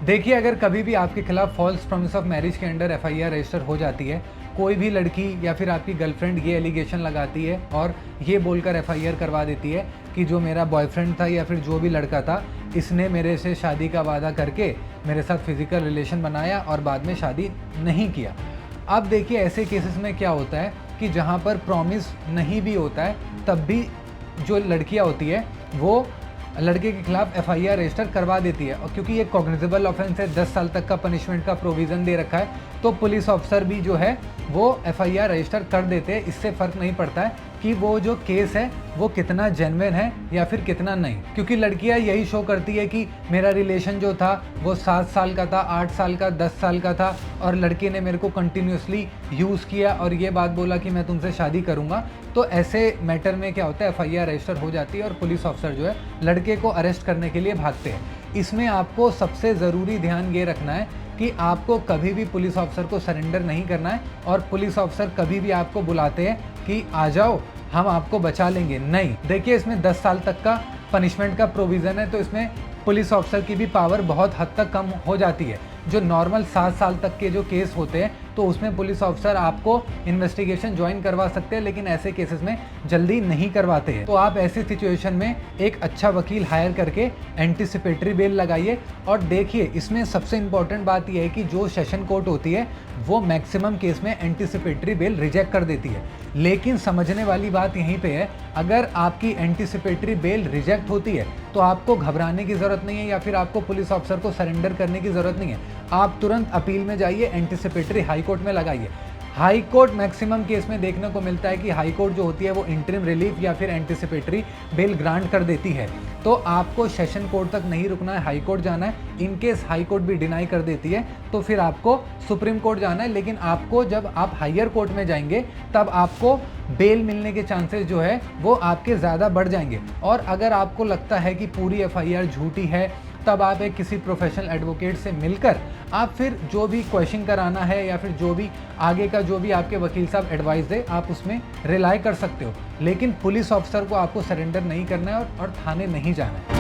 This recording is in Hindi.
देखिए, अगर कभी भी आपके खिलाफ फॉल्स प्रॉमिस ऑफ मैरिज के अंडर एफआईआर रजिस्टर हो जाती है, कोई भी लड़की या फिर आपकी गर्लफ्रेंड ये एलिगेशन लगाती है और ये बोलकर एफआईआर करवा देती है कि जो मेरा बॉयफ्रेंड था या फिर जो भी लड़का था, इसने मेरे से शादी का वादा करके मेरे साथ फिजिकल रिलेशन बनाया और बाद में शादी नहीं किया। अब देखिए, ऐसे केसेस में क्या होता है कि जहाँ पर प्रॉमिस नहीं भी होता है, तब भी जो लड़कियाँ होती है वो लड़के के खिलाफ एफआईआर रजिस्टर करवा देती है। और क्योंकि ये कॉग्निजेबल ऑफेंस है, 10 साल तक का पनिशमेंट का प्रोविज़न दे रखा है, तो पुलिस ऑफिसर भी जो है वो एफआईआर रजिस्टर कर देते हैं। इससे फ़र्क नहीं पड़ता है कि वो जो केस है वो कितना जेन्युइन है या फिर कितना नहीं, क्योंकि लड़कियां यही शो करती है कि मेरा रिलेशन जो था वो 7 साल का था, 8 साल का, 10 साल का था और लड़के ने मेरे को कंटिन्यूसली यूज़ किया और ये बात बोला कि मैं तुमसे शादी करूँगा। तो ऐसे मैटर में क्या होता है, एफआईआर रजिस्टर हो जाती है और पुलिस ऑफिसर जो है लड़के को अरेस्ट करने के लिए भागते हैं। इसमें आपको सबसे ज़रूरी ध्यान ये रखना है कि आपको कभी भी पुलिस ऑफिसर को सरेंडर नहीं करना है और पुलिस ऑफिसर कभी भी आपको बुलाते हैं कि आ जाओ हम आपको बचा लेंगे, नहीं। देखिए, इसमें 10 साल तक का पनिशमेंट का प्रोविज़न है, तो इसमें पुलिस ऑफिसर की भी पावर बहुत हद तक कम हो जाती है। जो नॉर्मल 7 साल तक के जो केस होते हैं तो उसमें पुलिस ऑफिसर आपको इन्वेस्टिगेशन ज्वाइन करवा सकते हैं, लेकिन ऐसे केसेस में जल्दी नहीं करवाते हैं। तो आप ऐसी सिचुएशन में एक अच्छा वकील हायर करके एंटीसिपेटरी बेल लगाइए। और देखिए, इसमें सबसे इम्पॉर्टेंट बात यह है कि जो सेशन कोर्ट होती है वो मैक्सिमम केस में एंटीसिपेटरी बेल रिजेक्ट कर देती है। लेकिन समझने वाली बात यहीं पे है, अगर आपकी एंटीसिपेटरी बेल रिजेक्ट होती है तो आपको घबराने की ज़रूरत नहीं है या फिर आपको पुलिस ऑफिसर को सरेंडर करने की ज़रूरत नहीं है। आप तुरंत अपील में जाइए, एंटीसिपेटरी हाई कोर्ट में लगाइए। हाई कोर्ट मैक्सिमम केस में देखने को मिलता है कि हाई कोर्ट जो होती है वो इंटरिम रिलीफ या फिर एंटीसिपेटरी बेल ग्रांट कर देती है। तो आपको सेशन कोर्ट तक नहीं रुकना है, हाई कोर्ट जाना है। इन केस हाई कोर्ट भी डिनाई कर देती है तो फिर आपको सुप्रीम कोर्ट जाना है। लेकिन आपको जब आप हायर कोर्ट में जाएंगे तब आपको बेल मिलने के चांसेस जो है वो आपके ज़्यादा बढ़ जाएंगे। और अगर आपको लगता है कि पूरी एफआईआर झूठी है, तब आप एक किसी प्रोफेशनल एडवोकेट से मिलकर आप फिर जो भी क्वेश्चन कराना है या फिर जो भी आगे का जो भी आपके वकील साहब एडवाइस दे, आप उसमें रिलाई कर सकते हो। लेकिन पुलिस ऑफिसर को आपको सरेंडर नहीं करना है और थाने नहीं जाना है।